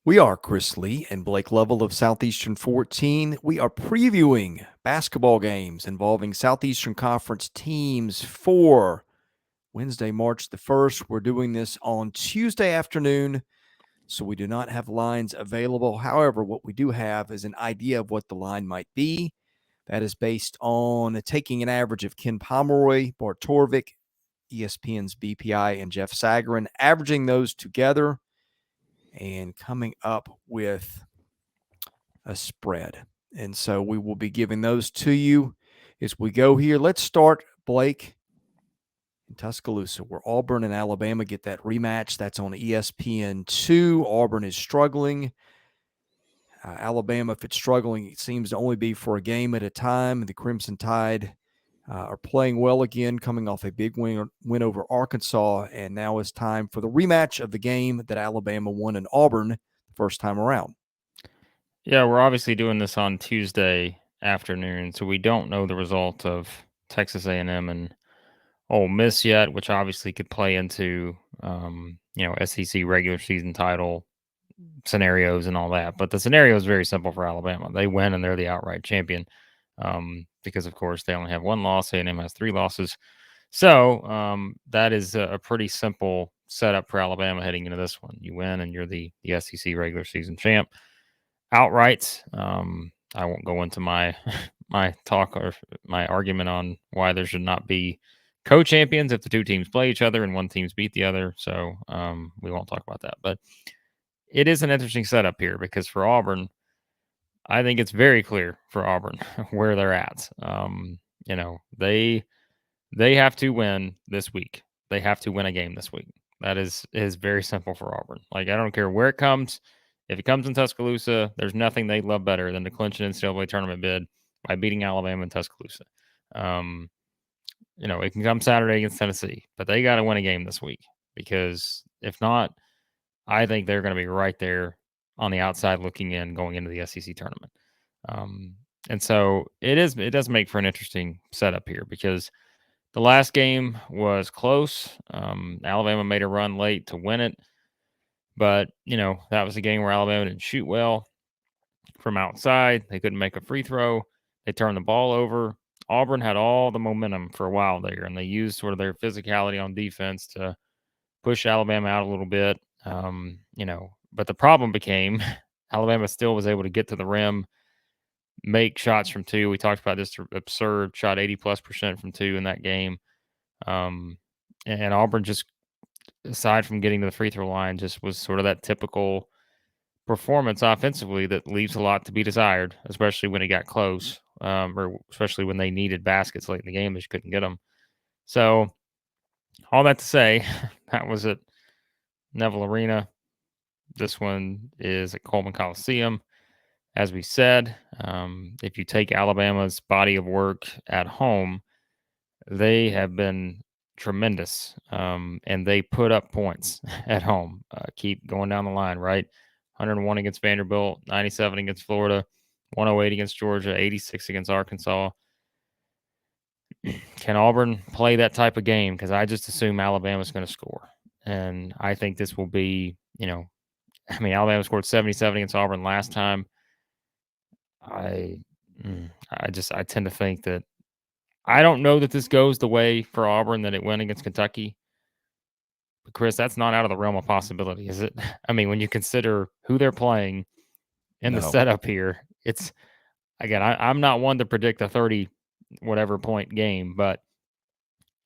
We are Chris Lee and Blake Lovell of Southeastern 14. We are previewing basketball games involving Southeastern Conference teams for Wednesday, March the 1st. We're doing this on Tuesday afternoon, so we do not have lines available. However, what we do have is an idea of what the line might be. That is based on taking an average of Ken Pomeroy, Bart Torvik, ESPN's BPI, and Jeff Sagarin, averaging those together and coming up with a spread. And so we will be giving those to you as we go here. Let's start, Blake, in Tuscaloosa, where Auburn and Alabama get that rematch. That's on ESPN2. Auburn is struggling. Alabama, if it's struggling, it seems to only be for a game at a time. The Crimson Tide are playing well again, coming off a big win over Arkansas, and now it's time for the rematch of the game that Alabama won in Auburn the first time around. Yeah, we're obviously doing this on Tuesday afternoon, so we don't know the result of Texas A&M and Ole Miss yet, which obviously could play into SEC regular season title scenarios and all that. But the scenario is very simple for Alabama. They win and they're the outright champion because, of course, they only have one loss. A&M has 3 losses. So that is a pretty simple setup for Alabama heading into this one. You win and you're the SEC regular season champ outright. I won't go into my my talk or my argument on why there should not be co-champions if the two teams play each other and one team's beat the other. So we won't talk about that. But it is an interesting setup here because for Auburn, I think it's very clear for Auburn where they're at. They have to win this week. They have to win a game this week. That is very simple for Auburn. Like I don't care where it comes. If it comes in Tuscaloosa, there's nothing they love better than to clinch an NCAA tournament bid by beating Alabama in Tuscaloosa. Um, it can come Saturday against Tennessee, but they got to win a game this week because if not, I think they're going to be right there on the outside looking in going into the SEC tournament. And so it does make for an interesting setup here because the last game was close. Alabama made a run late to win it, but that was a game where Alabama didn't shoot well from outside. They couldn't make a free throw. They turned the ball over. Auburn had all the momentum for a while there, and they used sort of their physicality on defense to push Alabama out a little bit. But the problem became Alabama still was able to get to the rim, make shots from 2. We talked about this absurd shot 80+% from 2 in that game. And Auburn just, aside from getting to the free throw line, just was sort of that typical performance offensively that leaves a lot to be desired, especially when it got close, or especially when they needed baskets late in the game, they just couldn't get them. So all that to say, that was at Neville Arena. This one is at Coleman Coliseum. As we said, if you take Alabama's body of work at home, they have been tremendous, and they put up points at home. Keep going down the line, right? 101 against Vanderbilt, 97 against Florida, 108 against Georgia, 86 against Arkansas. Can Auburn play that type of game? Because I just assume Alabama's going to score. And I think this will be, Alabama scored 77 against Auburn last time. I tend to think that I don't know that this goes the way for Auburn that it went against Kentucky. But Chris, that's not out of the realm of possibility, is it? I mean, when you consider who they're playing and the setup here, it's again, I'm not one to predict a 30 whatever point game, but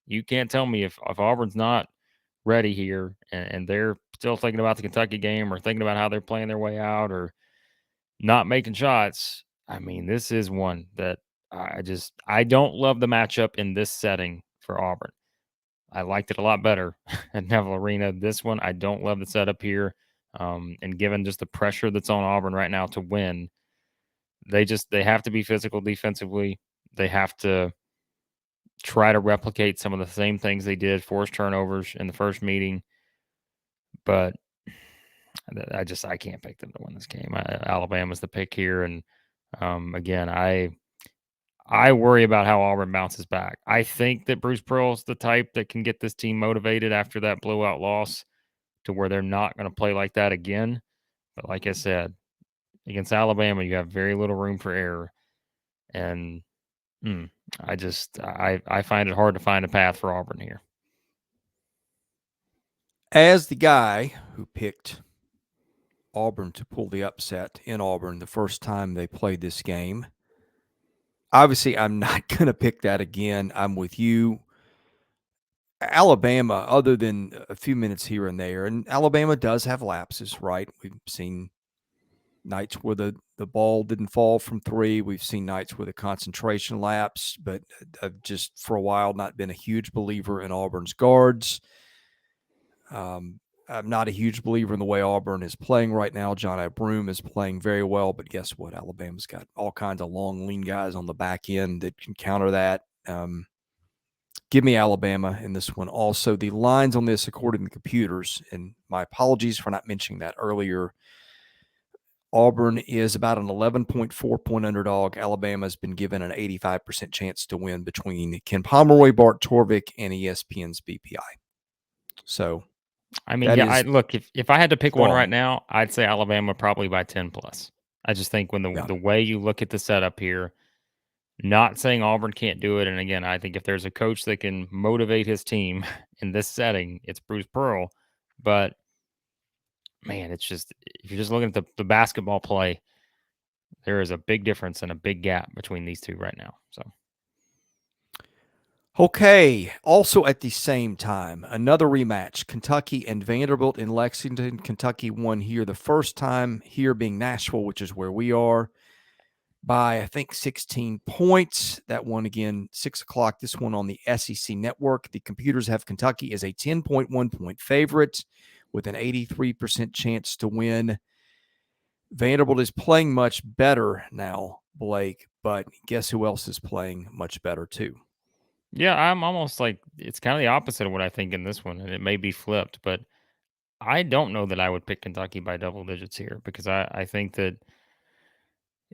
you can't tell me if Auburn's not ready here and they're still thinking about the Kentucky game or thinking about how they're playing their way out or not making shots. I mean, this is one that I don't love the matchup in this setting for Auburn. I liked it a lot better at Neville Arena. This one, I don't love the setup here. And given just the pressure that's on Auburn right now to win, they have to be physical defensively. They have to try to replicate some of the same things they did, force turnovers in the first meeting. But I can't pick them to win this game. Alabama's the pick here, and again, I worry about how Auburn bounces back. I think that Bruce Pearl's the type that can get this team motivated after that blowout loss to where they're not going to play like that again. But like I said, against Alabama, you have very little room for error, and I find it hard to find a path for Auburn here. As the guy who picked Auburn to pull the upset in Auburn the first time they played this game, obviously I'm not going to pick that again. I'm with you. Alabama, other than a few minutes here and there, and Alabama does have lapses, right? We've seen nights where the ball didn't fall from three. We've seen nights where the concentration lapsed, but I've just for a while not been a huge believer in Auburn's guards. I'm not a huge believer in the way Auburn is playing right now. John Broome is playing very well, but guess what? Alabama's got all kinds of long, lean guys on the back end that can counter that. Give me Alabama in this one. Also, the lines on this, according to the computers, and my apologies for not mentioning that earlier, Auburn is about an 11.4-point underdog. Alabama has been given an 85% chance to win between Ken Pomeroy, Bart Torvik, and ESPN's BPI. So, I mean, yeah, look, if I had to pick one right strong. now, I'd say Alabama probably by 10 plus. I just think when the way you look at the setup here, not saying Auburn can't do it. And again, I think if there's a coach that can motivate his team in this setting, it's Bruce Pearl. But man, it's just if you're just looking at the basketball play, there is a big difference and a big gap between these two right now. So Okay. Also at the same time, another rematch. Kentucky and Vanderbilt in Lexington. Kentucky won here the first time, here being Nashville, which is where we are, by I think 16 points. That one again, 6 o'clock. This one on the SEC Network. The computers have Kentucky as a 10.1-point favorite with an 83% chance to win. Vanderbilt is playing much better now, Blake, but guess who else is playing much better too? yeah, I'm almost like it's kind of the opposite of what I think in this one, and it may be flipped, but I don't know that I would pick Kentucky by double digits here because I think that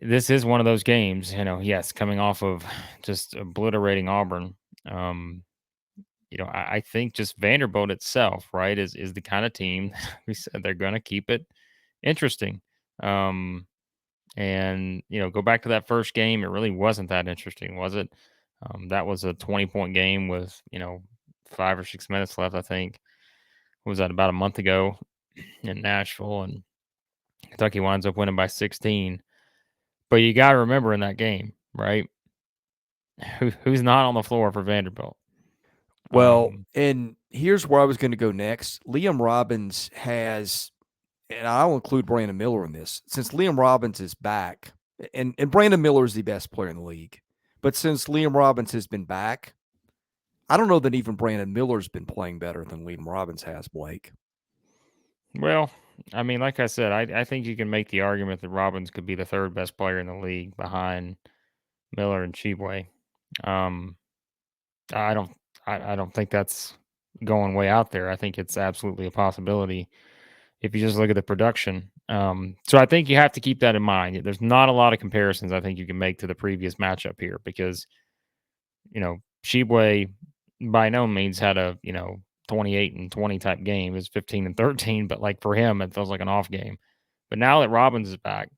this is one of those games, yes, coming off of just obliterating Auburn. Um, I think just Vanderbilt itself, right, is the kind of team we said they're going to keep it interesting. Um, and go back to that first game, it really wasn't that interesting, was it? That was a 20-point game with 5 or 6 minutes left. I think what was that about a month ago in Nashville, and Kentucky winds up winning by 16. But you got to remember in that game, right? Who's not on the floor for Vanderbilt? Well, and here's where I was going to go next. Liam Robbins has, and I'll include Brandon Miller in this, since Liam Robbins is back, and Brandon Miller is the best player in the league. But since Liam Robbins has been back, I don't know that even Brandon Miller's been playing better than Liam Robbins has, Blake. Well, I mean, like I said, I think you can make the argument that Robbins could be the third best player in the league behind Miller and Sheboy. Um, I don't I don't think that's going way out there. I think it's absolutely a possibility if you just look at the production. So I think you have to keep that in mind. There's not a lot of comparisons I think you can make to the previous matchup here because Sheboy by no means had a 28 and 20 type game. It was 15 and 13, but like for him, it feels like an off game. But now that Robbins is back,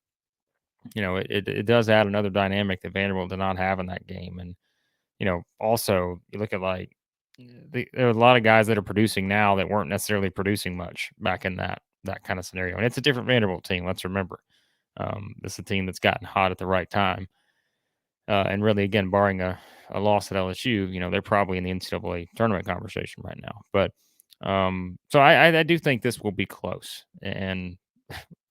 it does add another dynamic that Vanderbilt did not have in that game. And also you look at like there are a lot of guys that are producing now that weren't necessarily producing much back in that kind of scenario. And it's a different Vanderbilt team. Let's remember, this is a team that's gotten hot at the right time. And really, again, barring a loss at LSU, they're probably in the NCAA tournament conversation right now. But so I do think this will be close. And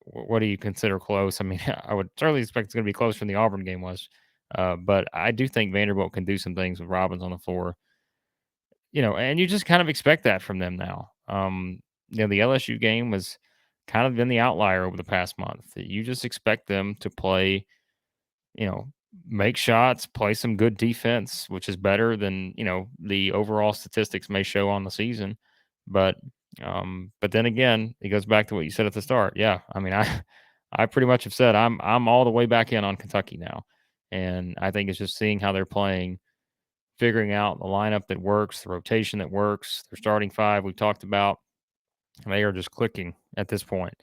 what do you consider close? I mean, I would certainly expect it's going to be closer than the Auburn game was. But I do think Vanderbilt can do some things with Robbins on the floor, and you just kind of expect that from them now. The LSU game was kind of been the outlier over the past month. You just expect them to play, you know, make shots, play some good defense, which is better than, the overall statistics may show on the season. But then again, it goes back to what you said at the start. Yeah. I mean, I pretty much have said I'm all the way back in on Kentucky now. And I think it's just seeing how they're playing, figuring out the lineup that works, the rotation that works, their starting five we talked about. They are just clicking at this point.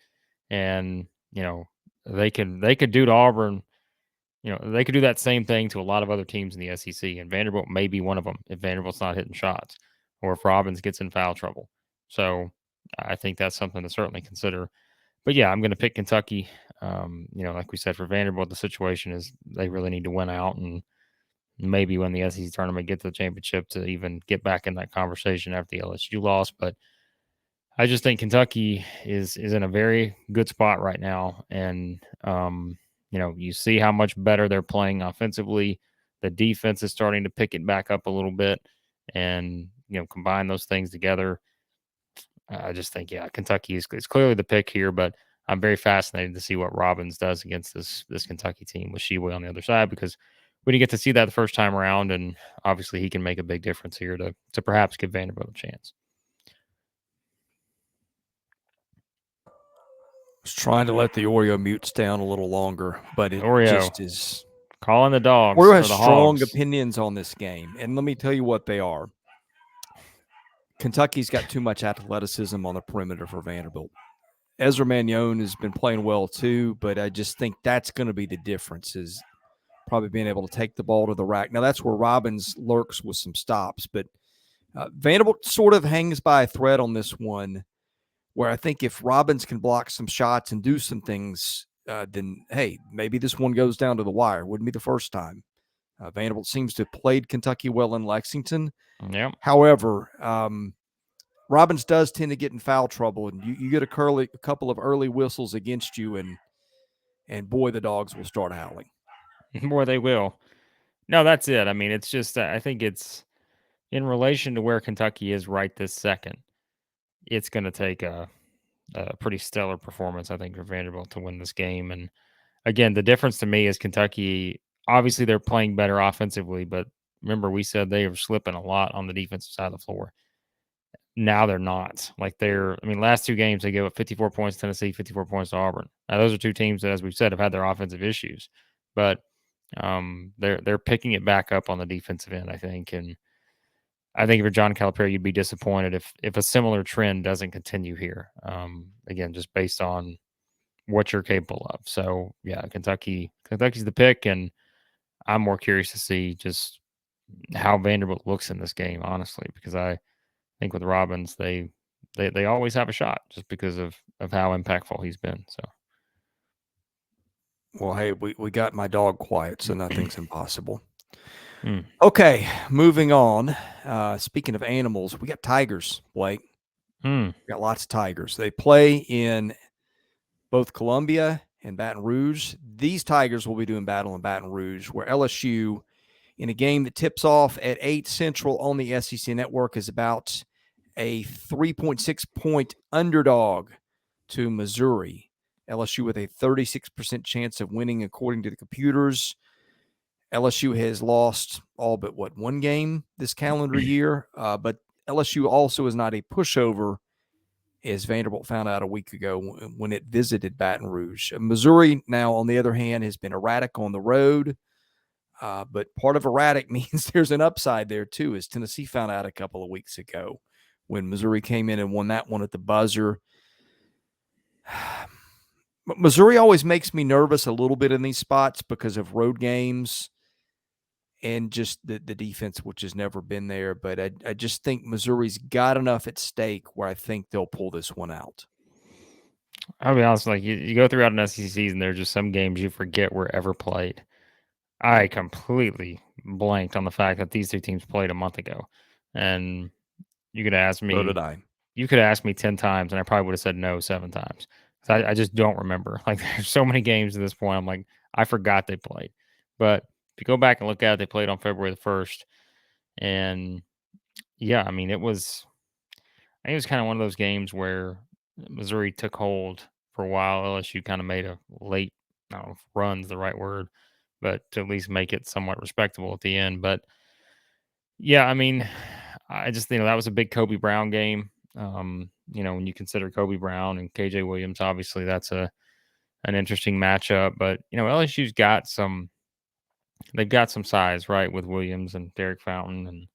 And they could do to Auburn. They could do that same thing to a lot of other teams in the SEC, and Vanderbilt may be one of them if Vanderbilt's not hitting shots or if Robbins gets in foul trouble. So I think that's something to certainly consider. But yeah, I'm going to pick Kentucky. Like we said, for Vanderbilt, the situation is they really need to win out and maybe win the SEC tournament, get to the championship to even get back in that conversation after the LSU loss. But I just think Kentucky is in a very good spot right now, and you see how much better they're playing offensively. The defense is starting to pick it back up a little bit, and combine those things together. I just think, yeah, Kentucky is clearly the pick here, but I'm very fascinated to see what Robbins does against this Kentucky team with Sheway on the other side, because we didn't get to see that the first time around, and obviously he can make a big difference here to perhaps give Vanderbilt a chance. Was trying to let the Oreo mutes down a little longer, but it Oreo just is calling the dogs. Oreo has the strong hogs. opinions on this game, and let me tell you what they are. Kentucky's got too much athleticism on the perimeter for Vanderbilt. Ezra Mannion has been playing well too, but I just think that's going to be the difference, is probably being able to take the ball to the rack. Now, that's where Robbins lurks with some stops, but Vanderbilt sort of hangs by a thread on this one, where I think if Robbins can block some shots and do some things, then, hey, maybe this one goes down to the wire. Wouldn't be the first time. Vanderbilt seems to have played Kentucky well in Lexington. Yep. However, Robbins does tend to get in foul trouble, and you get a couple of early whistles against you, and boy, the dogs will start howling. Boy, they will. No, that's it. I mean, it's just I think it's in relation to where Kentucky is right this second. It's going to take a pretty stellar performance, I think, for Vanderbilt to win this game. And again, the difference to me is Kentucky. Obviously, they're playing better offensively, but remember, we said they were slipping a lot on the defensive side of the floor. Now they're not. Last two games they gave up 54 points to Tennessee, 54 points to Auburn. Now those are two teams that, as we've said, have had their offensive issues, but they're picking it back up on the defensive end, I think. And I think if you're John Calipari, you'd be disappointed if a similar trend doesn't continue here. Again, just based on what you're capable of. So yeah, Kentucky's the pick, and I'm more curious to see just how Vanderbilt looks in this game, honestly, because I think with Robbins, they always have a shot just because of how impactful he's been. So, well, hey, we got my dog quiet, so nothing's impossible. Mm. Okay, moving on. Speaking of animals, we got tigers, Blake. We got lots of tigers. They play in both Columbia and Baton Rouge. These tigers will be doing battle in Baton Rouge, where LSU, in a game that tips off at 8 Central on the SEC Network, is about a 3.6 point underdog to Missouri. LSU with a 36% chance of winning, according to the computers. LSU has lost all but one game this calendar year, but LSU also is not a pushover, as Vanderbilt found out a week ago when it visited Baton Rouge. Missouri, now, on the other hand, has been erratic on the road. But part of erratic means there's an upside there, too, as Tennessee found out a couple of weeks ago when Missouri came in and won that one at the buzzer. Missouri always makes me nervous a little bit in these spots because of road games and just the defense, which has never been there. But I just think Missouri's got enough at stake where I think they'll pull this one out. I'll be honest, you go throughout an SEC season, there are just some games you forget were ever played. I completely blanked on the fact that these two teams played a month ago. And you could ask me. So did I. You could ask me 10 times, and I probably would have said no 7 times. I just don't remember. There's so many games at this point. I'm like, I forgot they played. But if you go back and look at it, they played on February the 1st. And yeah, I think it was kind of one of those games where Missouri took hold for a while. LSU kind of made a late, I don't know if run's the right word, but to at least make it somewhat respectable at the end. But yeah, I just that was a big Kobe Brown game. When you consider Kobe Brown and KJ Williams, obviously that's an interesting matchup. But LSU's got they've got some size, right, with Williams and Derek Fountain and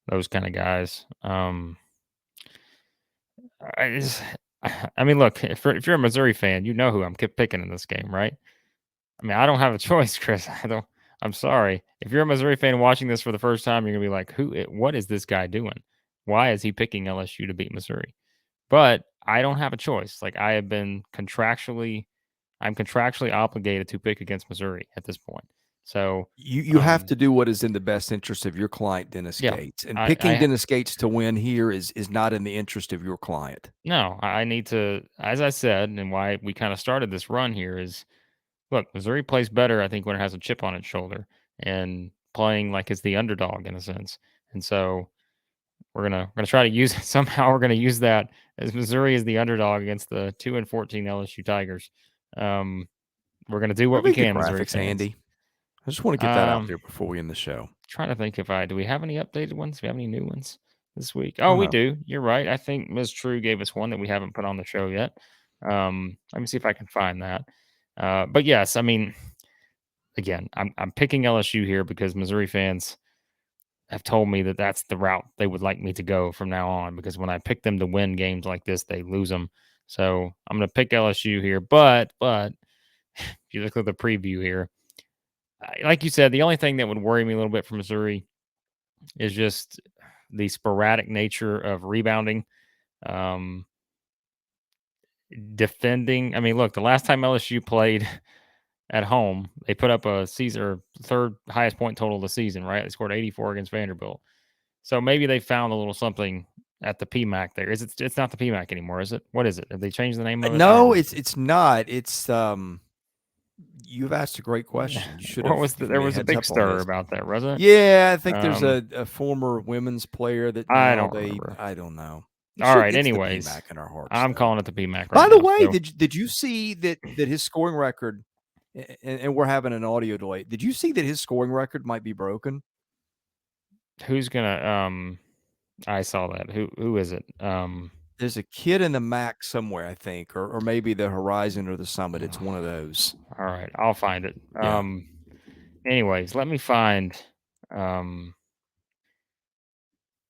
those kind of guys. I mean, look, if you're a Missouri fan, you know who I'm picking in this game, right? I mean, I don't have a choice, Chris. I don't. I'm sorry. If you're a Missouri fan watching this for the first time, you're gonna be like, What is this guy doing? Why is he picking LSU to beat Missouri?" But I don't have a choice. Like I'm contractually obligated to pick against Missouri at this point. So, You have to do what is in the best interest of your client, Dennis yeah, Gates, and picking I Dennis Gates to win here is not in the interest of your client. no, I need to, as I said, and why we kind of started this run here is, look, Missouri plays better, I think, when it has a chip on its shoulder and playing like it's the underdog in a sense. And so we're gonna try to use somehow we're gonna use that as Missouri is the underdog against the 2-14 LSU Tigers. Um, we're gonna do Where what do we we get can, Missouri graphics fans. handy? I just want to get that out Um, there before we end the show. trying to think if do we have any updated ones? Do we have any new ones this week? Oh, we Uh, do. You're right. I think Ms. True gave us one that we haven't put on the show yet. Let me see if I can find that. But yes, I mean, again, I'm picking LSU here because Missouri fans have told me that that's the route they would like me to go from now on. Because when I pick them to win games like this, they lose them. So I'm going to pick LSU here. But if you look at the preview here, like you said, the only thing that would worry me a little bit for Missouri is just the sporadic nature of rebounding, um, defending. I mean, look, the last time LSU played at home, they put up a season third highest point total of the season, right? They scored 84 against Vanderbilt. So maybe they found a little something at the PMAC there. Is it? It's not the PMAC anymore, is it? What is it? Have they changed the name of it? I don't no, remember. it's not. It's you've asked a great question. You should What have was given there me a was a heads big up on stir this. about that, wasn't it? Yeah, I think there's Um, a former women's player that I now don't remember. I don't know. It All should right. it's the Anyways, PMAC in our hearts I'm though. calling it the PMAC right By the now. way, So did you see that his scoring record and we're having an audio delay. Did you see that his scoring record might be broken? who's gonna I saw that. Who is it? There's a kid in the MAC somewhere, I think, or maybe the Horizon or the Summit. It's one of those. All right, I'll find it. Yeah. Anyways, let me find. Um,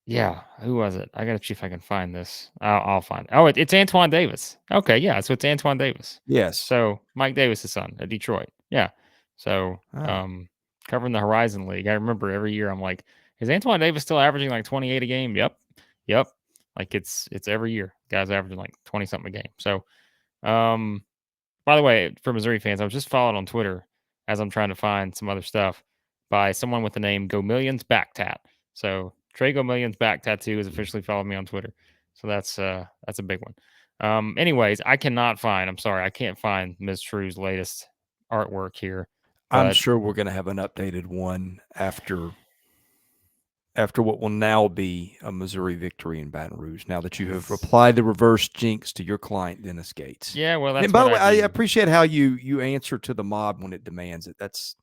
yeah, who was it? I gotta see if I can find this. I'll find. Oh, it's Antoine Davis. Okay, yeah, so it's Antoine Davis. Yes. So Mike Davis' son at Detroit. Yeah. So Ah. covering the Horizon League. I remember every year I'm like, is Antoine Davis still averaging like 28 a game? Yep. Yep. Like it's every year. Guys averaging like 20 something a game. So um by the way, for Missouri fans, I was just followed on Twitter as I'm trying to find some other stuff by someone with the name Go Millions Back Tat. So Trey Go Millions Back Tattoo has officially followed me on Twitter. So that's a big one. Anyways, I cannot find. I'm sorry, I can't find Ms. True's latest artwork here. I'm But sure we're going to have an updated one after what will now be a Missouri victory in Baton Rouge. Now that you have applied the reverse jinx to your client, Dennis Gates. yeah, well, that's And by what the way, I I do. appreciate how you answer to the mob when it demands it. That's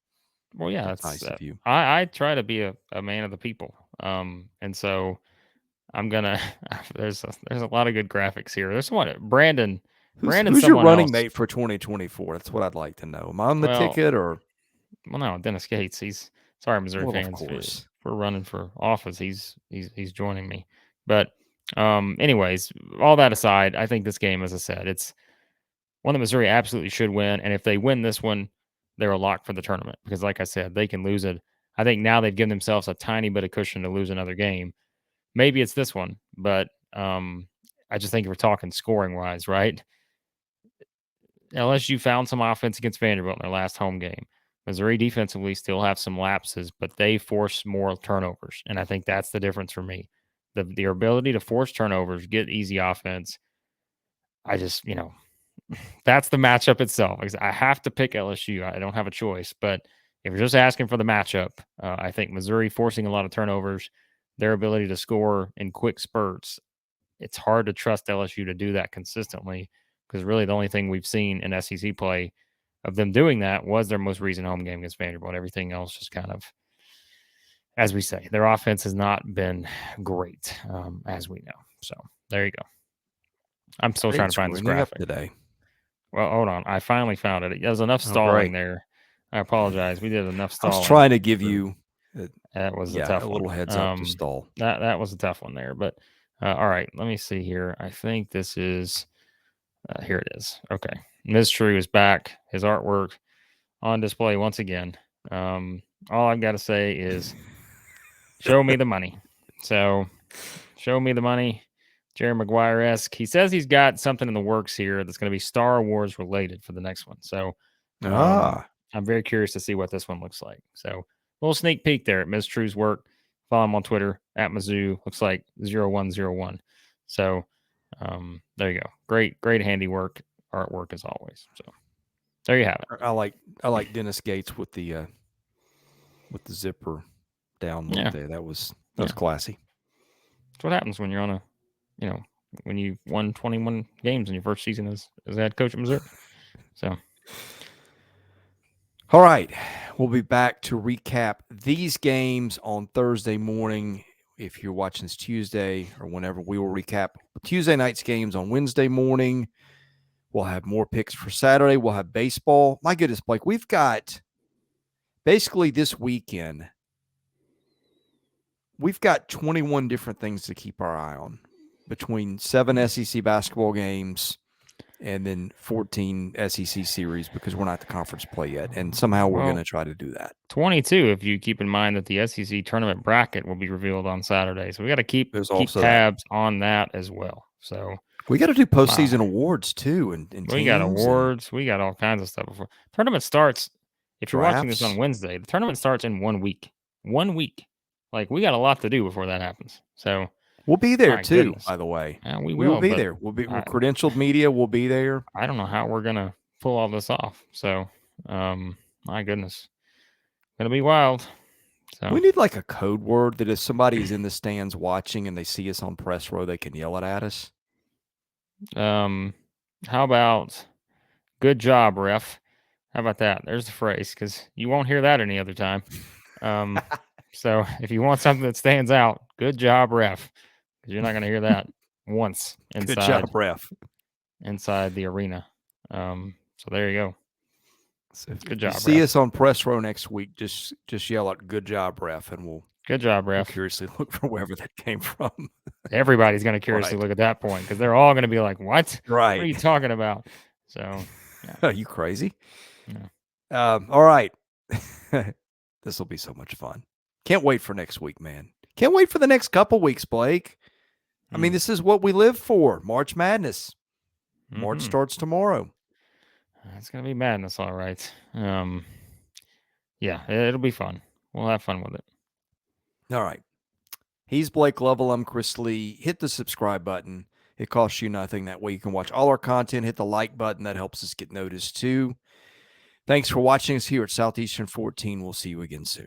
Well, yeah, that's that's nice of you. I try to be a man of the people. And so I'm gonna. There's a lot of good graphics here. There's one Brandon Who's your someone running else. mate for 2024? That's what I'd like to know. Am I on the Well, ticket or? no, Dennis Gates. He's sorry, Missouri Well, of fans. If course. we're running for office, he's joining me. But anyways, all that aside, I think this game, as I said, it's one that Missouri absolutely should win. And if they win this one, they're a lock for the tournament because, like I said, they can lose it. I think now they've given themselves a tiny bit of cushion to lose another game. Maybe it's this one, but I just think if we're talking scoring wise, right? LSU found some offense against Vanderbilt in their last home game. Missouri defensively still have some lapses, but they force more turnovers. And I think that's the difference for me. The ability to force turnovers, get easy offense. I just, that's the matchup itself. I have to pick LSU. I don't have a choice. But if you're just asking for the matchup, I think Missouri forcing a lot of turnovers, their ability to score in quick spurts, it's hard to trust LSU to do that consistently because really the only thing we've seen in SEC play of them doing that was their most recent home game against Vanderbilt. Everything else just kind of, as we say, their offense has not been great, as we know. So there you go. I'm still trying to It's find this running up graphic. today. Well, hold on. I finally found it. There's enough Oh, stalling great. there. I apologize. We did enough I was stalling. trying to give you, That was a yeah, tough a one. little heads up to stall. That was a tough one there. But all right, let me see here. I think this is Here it is. Okay. Ms. True is back. His artwork on display once again. All I've got to say is show me the money. So show me the money. Jerry Maguire-esque. He says he's got something in the works here that's going to be Star Wars related for the next one. So I'm very curious to see what this one looks like. So a little sneak peek there at Ms. True's work. Follow him on Twitter at Mizzou. Looks like 0101. So there you go. Great handiwork, artwork as always. So there you have it. I like Dennis Gates with the zipper down look there. That was classy. That's what happens when you're on when you won 21 games in your first season as head coach at Missouri. So, all right, we'll be back to recap these games on Thursday morning. If you're watching this Tuesday or whenever, we will recap Tuesday night's games on Wednesday morning. We'll have more picks for Saturday. We'll have baseball. My goodness, Blake, we've got basically this weekend, we've got 21 different things to keep our eye on between 7 SEC basketball games and then 14 SEC series because we're not at the conference play yet. And somehow we're going to try to do that. 22, if you keep in mind that the SEC tournament bracket will be revealed on Saturday. So we got to keep tabs on that as well. So we got to do postseason awards too. And we got awards. We got all kinds of stuff before. Tournament starts. If you're watching this on Wednesday, the tournament starts in 1 week. 1 week. Like, we got a lot to do before that happens. So we'll be there too, by the way. We will be there. We'll be credentialed media. We'll be there. I don't know how we're going to pull all this off. So, my goodness. Going to be wild. So we need like a code word that if somebody is in the stands watching and they see us on press row, they can yell it at us. How about good job, ref? How about that? There's the phrase because you won't hear that any other time. So if you want something that stands out, good job, ref. Because you're not going to hear that once inside. Good job, ref. Inside the arena. So there you go. So good job. See us on press row next week. Just yell out "Good job, ref," and we'll good job, ref. We'll curiously look for wherever that came from. Everybody's going to curiously look at that point because they're all going to be like, "What? Right? What are you talking about?" So, are you crazy? Yeah. All right. This will be so much fun. Can't wait for next week, man. Can't wait for the next couple weeks, Blake. I mean, this is what we live for. March Madness. March starts tomorrow. It's going to be madness, all right. Yeah, it'll be fun. We'll have fun with it. All right. He's Blake Lovell. I'm Chris Lee. Hit the subscribe button. It costs you nothing. That way you can watch all our content. Hit the like button. That helps us get noticed too. Thanks for watching us here at Southeastern 14. We'll see you again soon.